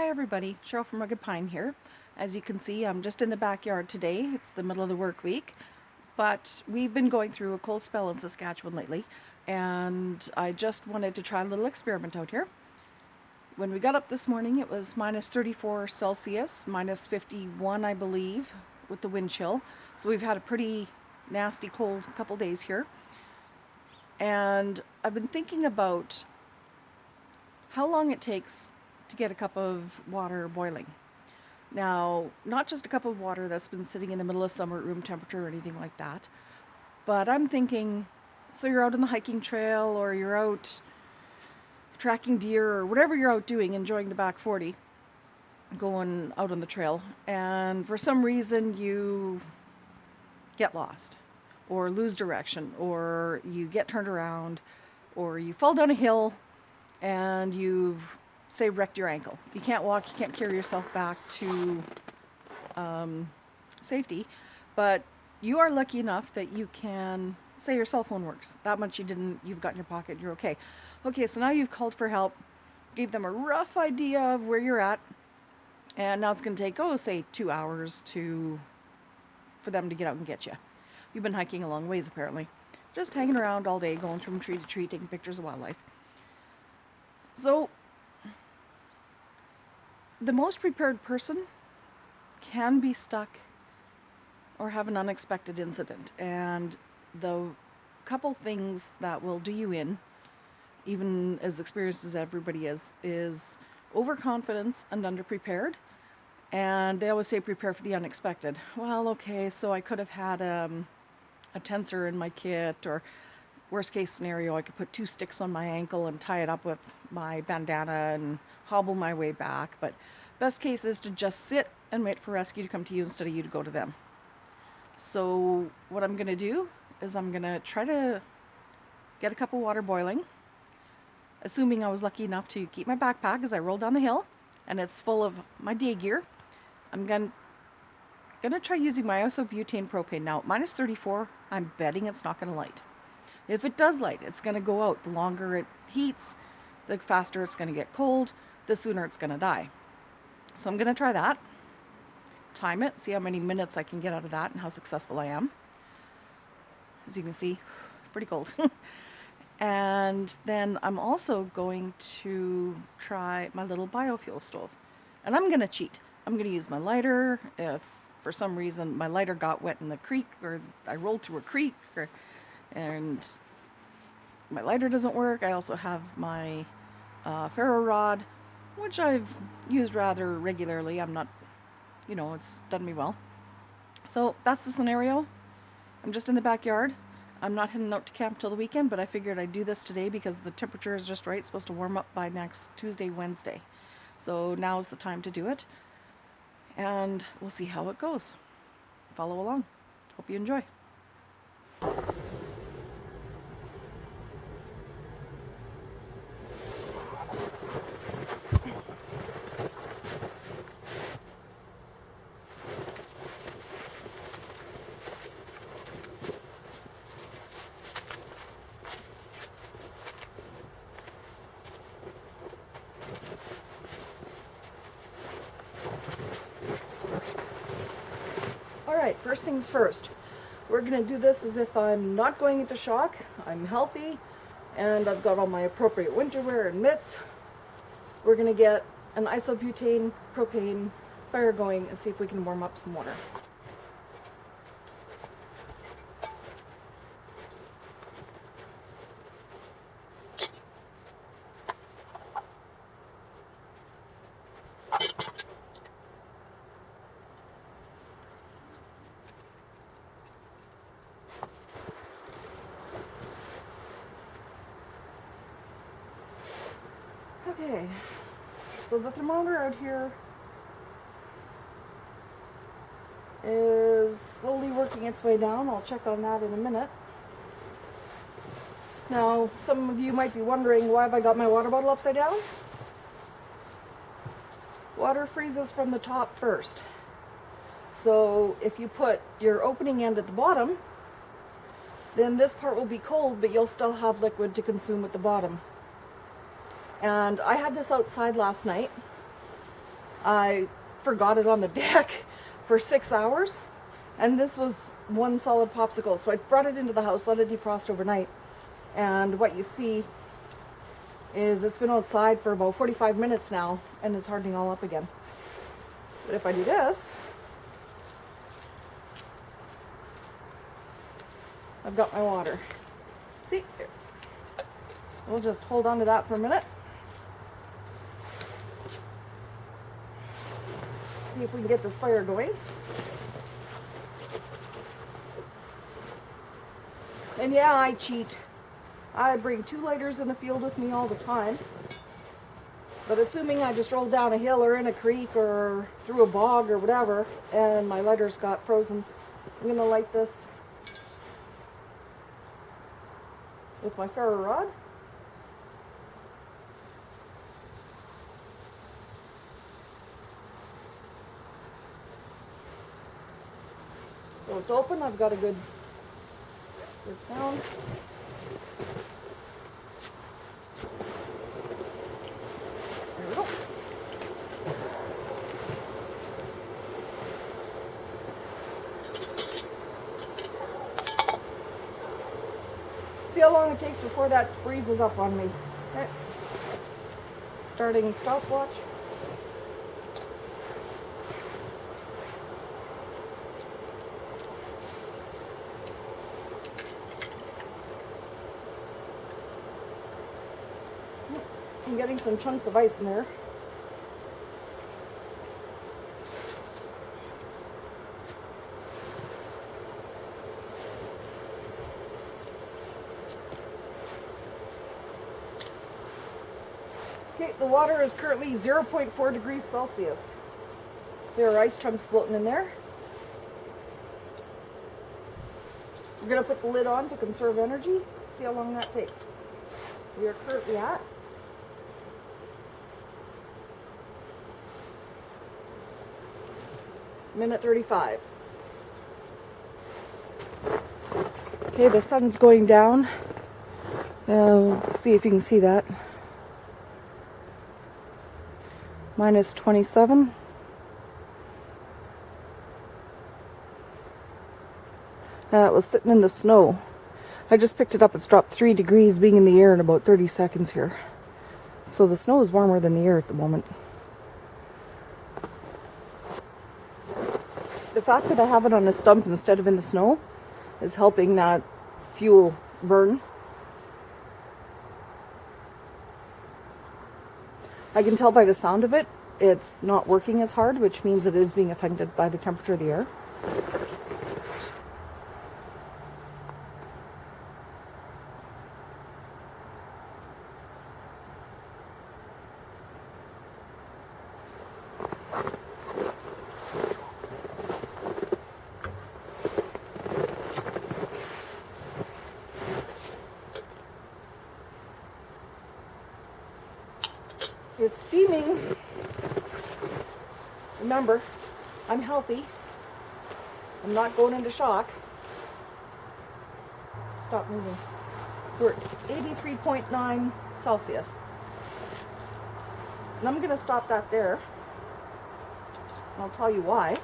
Hi everybody, Cheryl from Rugged Pine here. As you can see, I'm just in the backyard today. It's the middle of the work week, but we've been going through a cold spell in Saskatchewan lately, and I just wanted to try a little experiment out here. When we got up this morning, it was minus 34 Celsius, minus 51, I believe, with the wind chill. So we've had a pretty nasty cold couple days here. And I've been thinking about how long it takes to get a cup of water boiling. Now, not just a cup of water that's been sitting in the middle of summer at room temperature or anything like that, but I'm thinking, so you're out on the hiking trail or you're out tracking deer or whatever you're out doing, enjoying the back 40, going out on the trail, and for some reason you get lost or lose direction or you get turned around or you fall down a hill and you've, say, wrecked your ankle. You can't walk, you can't carry yourself back to safety, but you are lucky enough that you can, say your cell phone works. That much you've got in your pocket, you're okay. Okay, so now you've called for help, gave them a rough idea of where you're at, and now it's going to take, say 2 hours for them to get out and get you. You've been hiking a long ways apparently. Just hanging around all day, going from tree to tree, taking pictures of wildlife. So, the most prepared person can be stuck or have an unexpected incident. And the couple things that will do you in, even as experienced as everybody is overconfidence and underprepared. And they always say prepare for the unexpected. Well, okay, so I could have had a tensor in my kit, or worst case scenario, I could put 2 sticks on my ankle and tie it up with my bandana and hobble my way back. But best case is to just sit and wait for rescue to come to you instead of you to go to them. So what I'm going to do is I'm going to try to get a cup of water boiling, assuming I was lucky enough to keep my backpack as I roll down the hill and it's full of my day gear. I'm going to try using my isobutane propane. Now, minus 34, I'm betting it's not going to light. If it does light, it's going to go out. The longer it heats, the faster it's going to get cold, the sooner it's going to die. So I'm going to try that, time it, see how many minutes I can get out of that and how successful I am. As you can see, pretty cold. And then I'm also going to try my little biofuel stove. And I'm going to cheat. I'm going to use my lighter. If for some reason my lighter got wet in the creek, or I rolled through a creek, and my lighter doesn't work, I also have my ferro rod, which I've used rather regularly. I'm not, it's done me well. So that's the scenario. I'm just in the backyard. I'm not heading out to camp till the weekend, but I figured I'd do this today because the temperature is just right. It's supposed to warm up by next Tuesday, Wednesday. So now's the time to do it. And we'll see how it goes. Follow along. Hope you enjoy. Alright, first things first. We're going to do this as if I'm not going into shock. I'm healthy and I've got all my appropriate winter wear and mitts. We're going to get an isobutane propane fire going and see if we can warm up some water. Okay, so the thermometer out here is slowly working its way down. I'll check on that in a minute. Now, some of you might be wondering, why have I got my water bottle upside down? Water freezes from the top first. So if you put your opening end at the bottom, then this part will be cold, but you'll still have liquid to consume at the bottom. And I had this outside last night, I forgot it on the deck for 6 hours, and this was one solid popsicle. So I brought it into the house, let it defrost overnight, and what you see is it's been outside for about 45 minutes now, and it's hardening all up again. But if I do this, I've got my water. See, we'll just hold on to that for a minute. See if we can get this fire going. And yeah, I cheat. I bring 2 lighters in the field with me all the time. But assuming I just rolled down a hill or in a creek or through a bog or whatever, and my lighters got frozen, I'm gonna light this with my ferro rod. So it's open, I've got a good sound. There we go. See how long it takes before that freezes up on me. Okay. Starting stopwatch. I'm getting some chunks of ice in there. Okay, the water is currently 0.4 degrees Celsius. There are ice chunks floating in there. We're going to put the lid on to conserve energy. See how long that takes. We are currently at minute 35. Okay, the sun's going down. Let's see if you can see that. Minus 27. It was sitting in the snow. I just picked it up. It's dropped 3 degrees being in the air in about 30 seconds here. So the snow is warmer than the air at the moment. The fact that I have it on a stump instead of in the snow is helping that fuel burn. I can tell by the sound of it, it's not working as hard, which means it is being affected by the temperature of the air. It's steaming. Remember, I'm healthy. I'm not going into shock. Stop moving. We're at 83.9 Celsius. And I'm going to stop that there. I'll tell you why.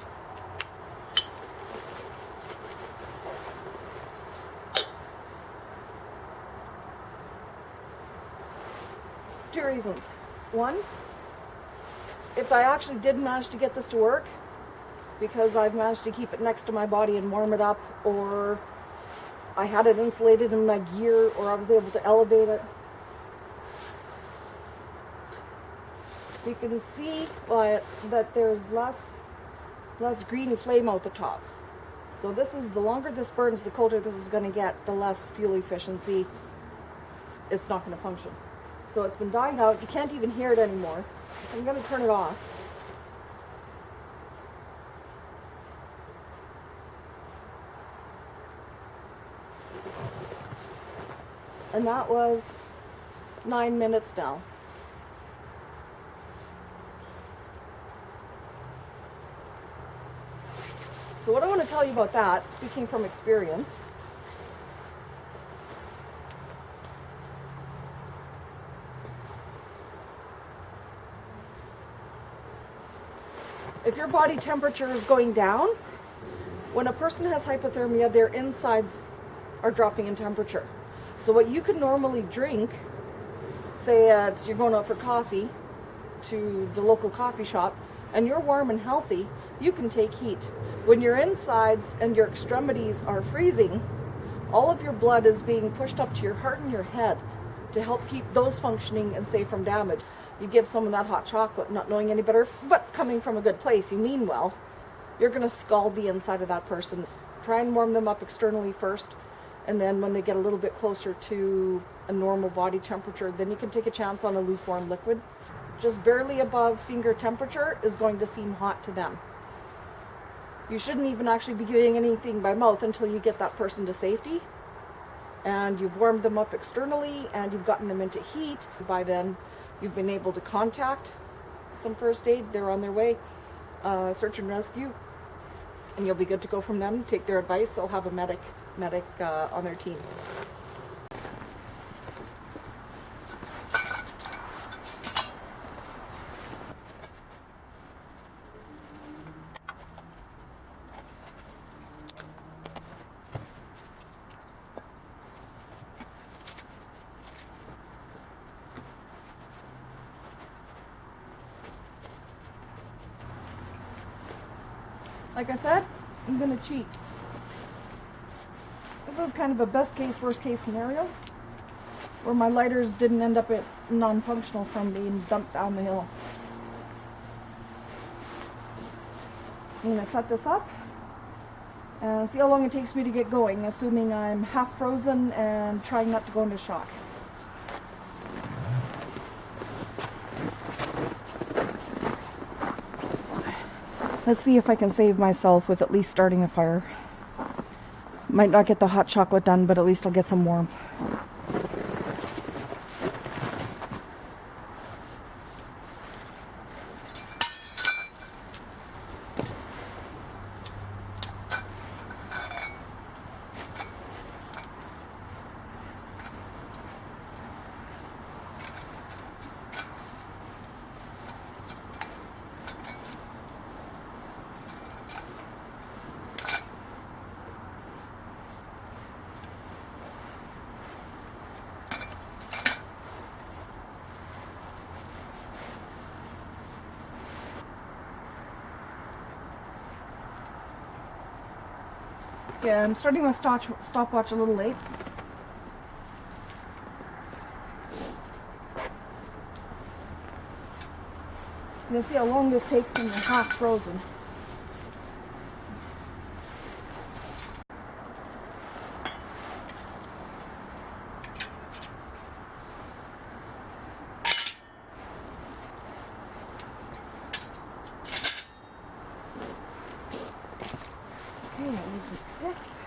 Two reasons. One, if I actually did manage to get this to work, because I've managed to keep it next to my body and warm it up, or I had it insulated in my gear, or I was able to elevate it, you can see that there's less green flame out the top. So this is, the longer this burns, the colder this is going to get, the less fuel efficiency it's not going to function. So it's been dying out. You can't even hear it anymore. I'm going to turn it off. And that was 9 minutes now. So what I want to tell you about that, speaking from experience, if your body temperature is going down, when a person has hypothermia, their insides are dropping in temperature. So what you could normally drink, say you're going out for coffee to the local coffee shop, and you're warm and healthy, you can take heat. When your insides and your extremities are freezing, all of your blood is being pushed up to your heart and your head to help keep those functioning and safe from damage. You give someone that hot chocolate, not knowing any better, but coming from a good place, you mean well, you're going to scald the inside of that person. Try and warm them up externally first, and then when they get a little bit closer to a normal body temperature, then you can take a chance on a lukewarm liquid. Just barely above finger temperature is going to seem hot to them. You shouldn't even actually be doing anything by mouth until you get that person to safety, and you've warmed them up externally and you've gotten them into heat. By then, you've been able to contact some first aid. They're on their way, search and rescue, and you'll be good to go from them. Take their advice. They'll have a medic on their team. Like I said, I'm going to cheat. This is kind of a best case, worst case scenario where my lighters didn't end up non-functional from being dumped down the hill. I'm going to set this up and see how long it takes me to get going, assuming I'm half frozen and trying not to go into shock. Let's see if I can save myself with at least starting a fire. Might not get the hot chocolate done, but at least I'll get some warmth. Yeah, I'm starting my stopwatch a little late. You'll see how long this takes when you're half frozen. Okay, that leaves it sticks.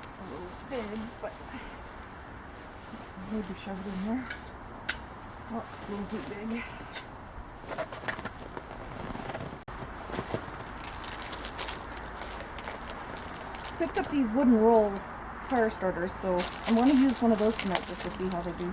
It's a little big, but maybe shove it in there. Oh, a little too big. Picked up these wooden roll fire starters, so I'm going to use one of those tonight just to see how they do.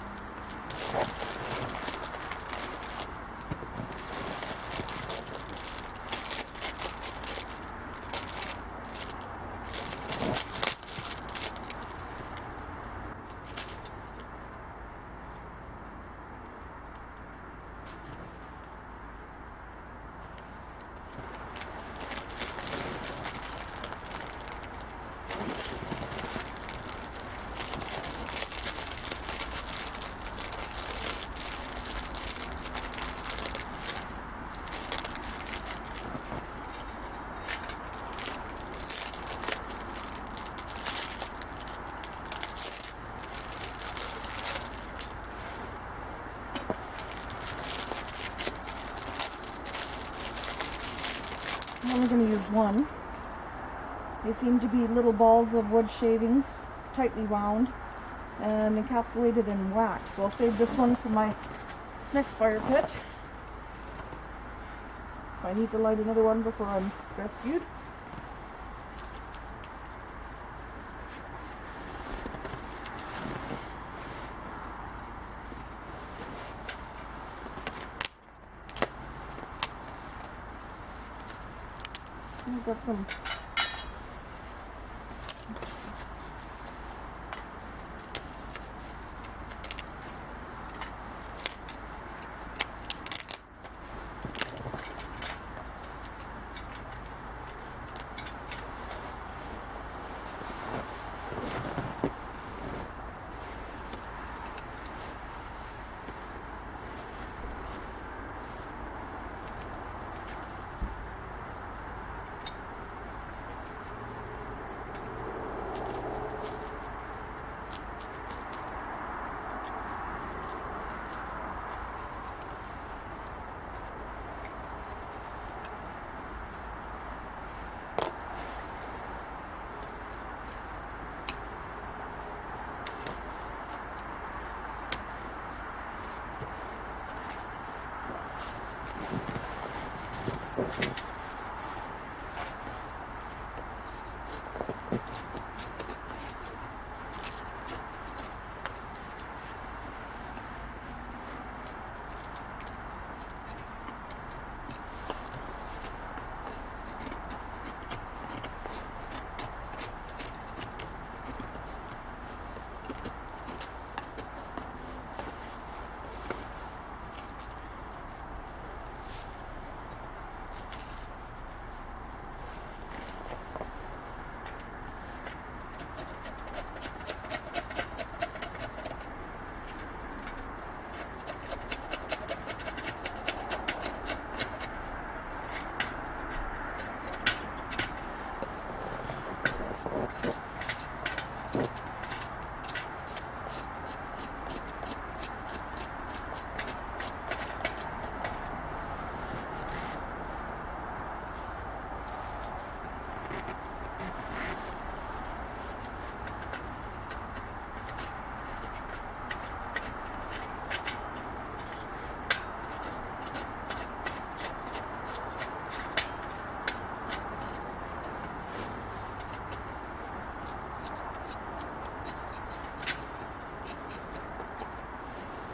I'm only going to use one. They seem to be little balls of wood shavings, tightly wound and encapsulated in wax. So I'll save this one for my next fire pit. I need to light another one before I'm rescued. So we've got some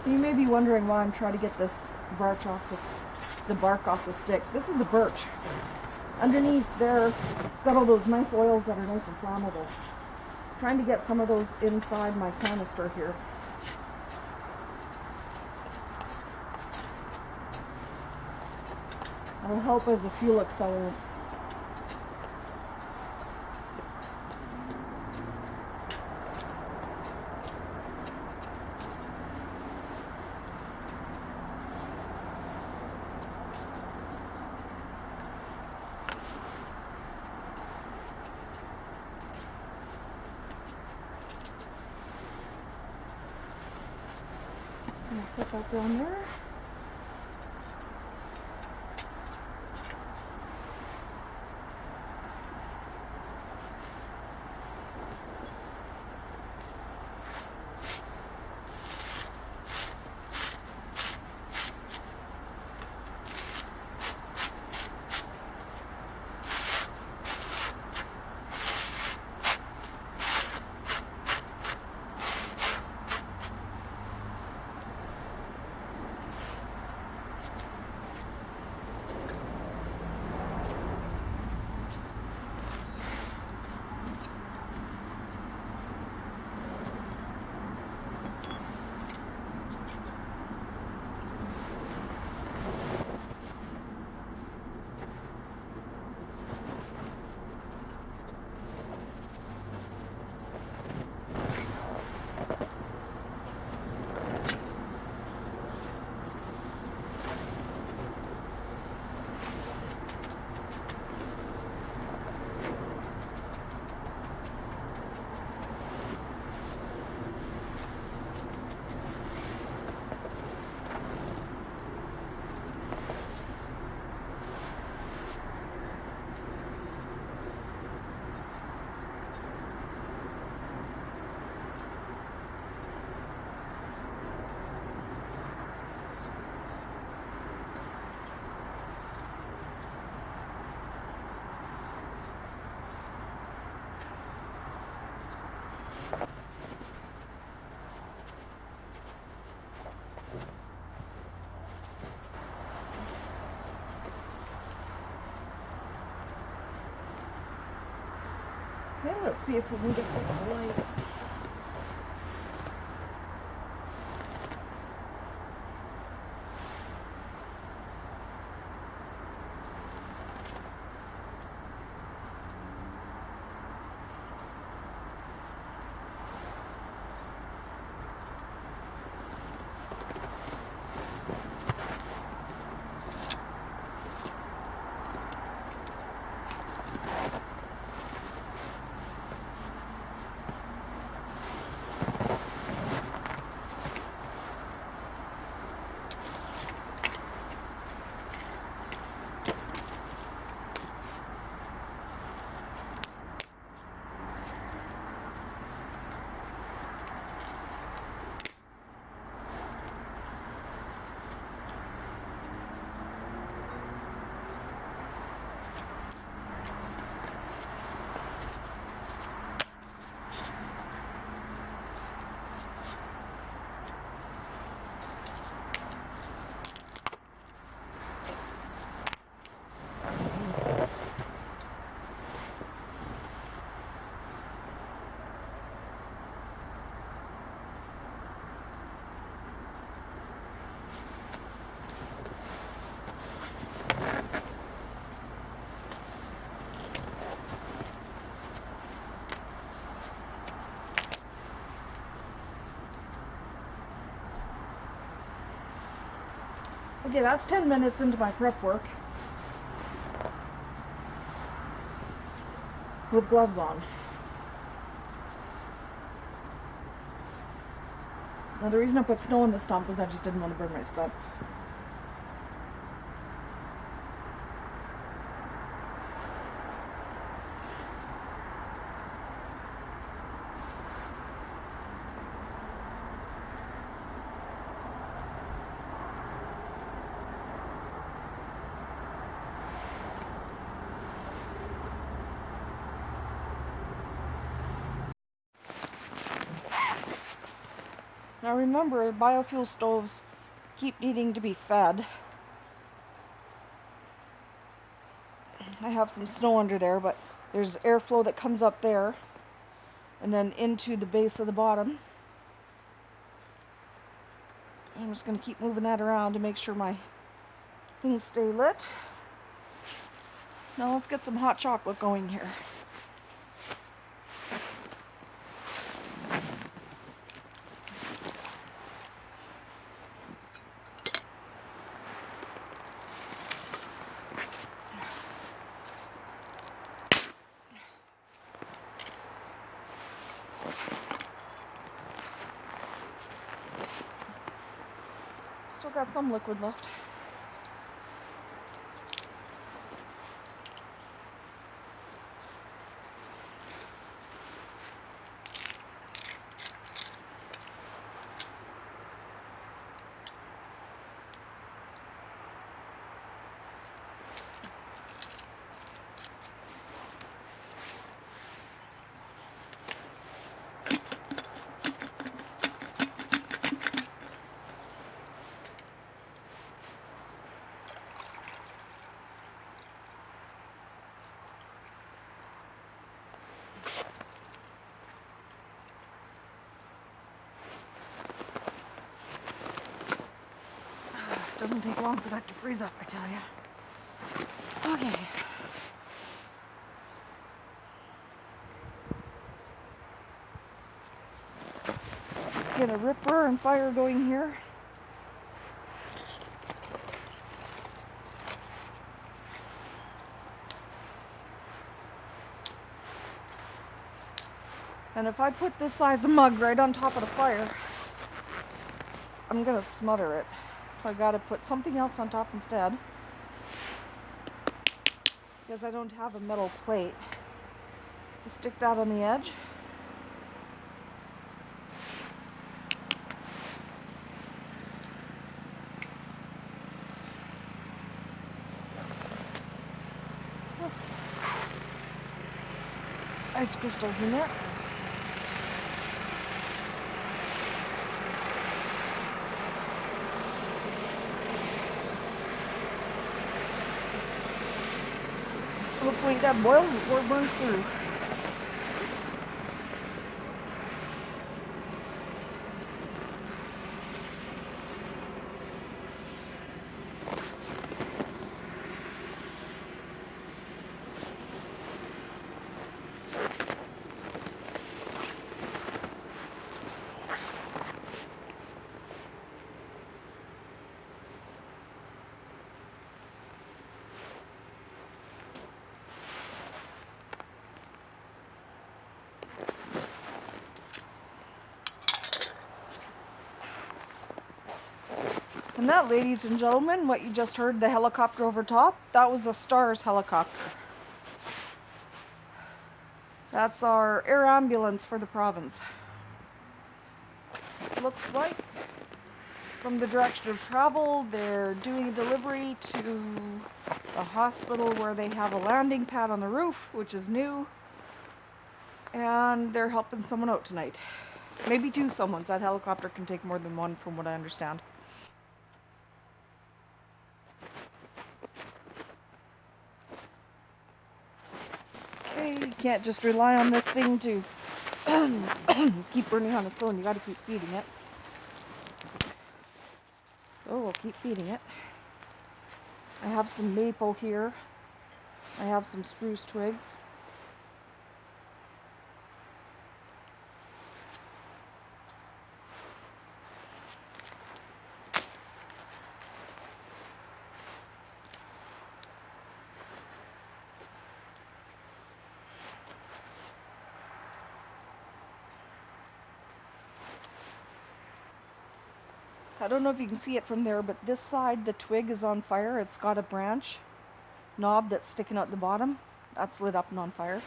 You may be wondering why I'm trying to get this bark off the bark off the stick. This is a birch. Underneath there, it's got all those nice oils that are nice and flammable. Trying to get some of those inside my canister here. It'll help as a fuel accelerant. Just gonna set that down there. See if we can get this to light. Okay, that's 10 minutes into my prep work with gloves on. Now the reason I put snow on the stump is I just didn't want to burn my stump. Now remember, biofuel stoves keep needing to be fed. I have some snow under there, but there's airflow that comes up there and then into the base of the bottom. I'm just going to keep moving that around to make sure my things stay lit. Now let's get some hot chocolate going here. Still got some liquid left. Doesn't take long for that to freeze up, I tell you. Okay. Get a ripper and fire going here. And if I put this size of mug right on top of the fire, I'm gonna smother it. So I gotta put something else on top instead, because I don't have a metal plate. Just stick that on the edge. Ice crystals in there. Hopefully that boils before it burns through. And that, ladies and gentlemen, what you just heard, the helicopter over top, that was a STARS helicopter. That's our air ambulance for the province. Looks like, from the direction of travel, they're doing a delivery to a hospital where they have a landing pad on the roof, which is new. And they're helping someone out tonight. Maybe two someones. That helicopter can take more than one, from what I understand. Okay, you can't just rely on this thing to keep burning on its own. You gotta keep feeding it. So we'll keep feeding it. I have some maple here. I have some spruce twigs. I don't know if you can see it from there, but this side, the twig is on fire. It's got a branch knob that's sticking out the bottom. That's lit up and on fire.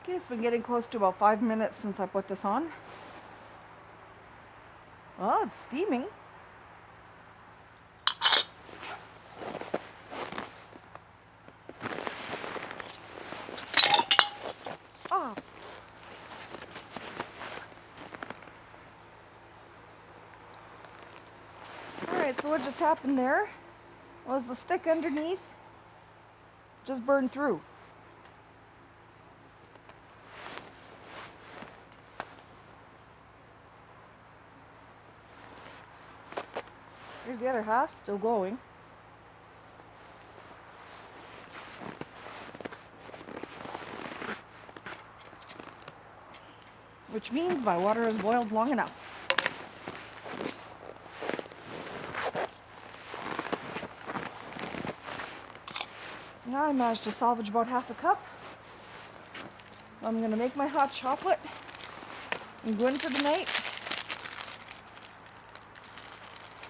Okay, it's been getting close to about 5 minutes since I put this on. Oh, it's steaming. Oh, alright, so what just happened there was the stick underneath just burned through. Here's the other half, still glowing. Which means my water has boiled long enough. Now I managed to salvage about half a cup. I'm going to make my hot chocolate and go in for the night.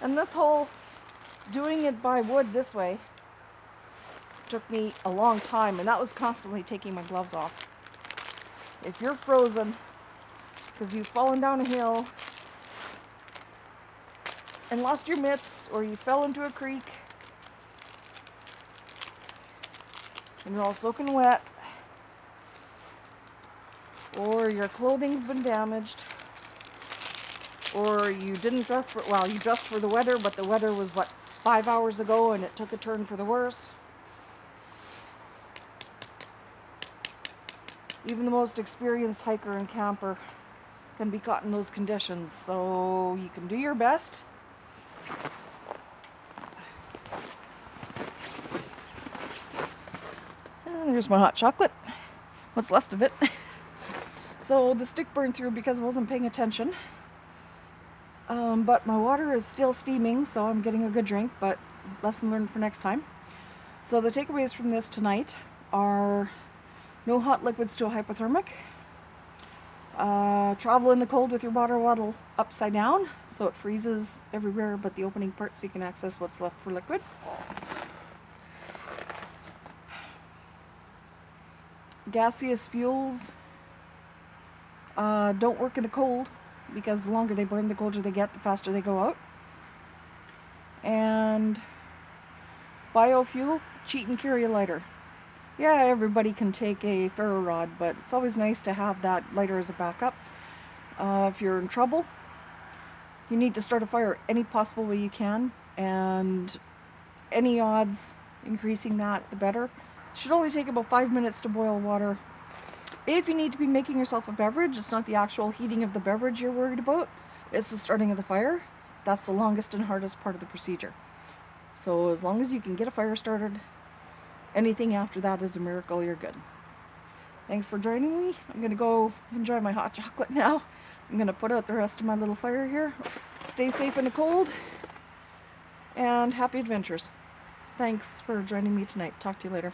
And this whole doing it by wood this way took me a long time, and that was constantly taking my gloves off. If you're frozen because you've fallen down a hill and lost your mitts, or you fell into a creek and you're all soaking wet, or your clothing's been damaged, or you didn't dress for, well, you dressed for the weather, but the weather was, 5 hours ago, and it took a turn for the worse. Even the most experienced hiker and camper can be caught in those conditions, so you can do your best. And there's my hot chocolate, what's left of it. So the stick burned through because I wasn't paying attention. But my water is still steaming, so I'm getting a good drink, but lesson learned for next time. So the takeaways from this tonight are no hot liquids to a hypothermic. Travel in the cold with your water bottle upside down so it freezes everywhere but the opening part, so you can access what's left for liquid. Gaseous fuels don't work in the cold, because the longer they burn, the colder they get, the faster they go out. And biofuel, cheat and carry a lighter. Yeah, everybody can take a ferro rod, but it's always nice to have that lighter as a backup. If you're in trouble, you need to start a fire any possible way you can, and any odds increasing that, the better. It should only take about 5 minutes to boil water. If you need to be making yourself a beverage, it's not the actual heating of the beverage you're worried about, it's the starting of the fire. That's the longest and hardest part of the procedure. So as long as you can get a fire started, anything after that is a miracle, you're good. Thanks for joining me. I'm going to go enjoy my hot chocolate now. I'm going to put out the rest of my little fire here. Stay safe in the cold, and happy adventures. Thanks for joining me tonight. Talk to you later.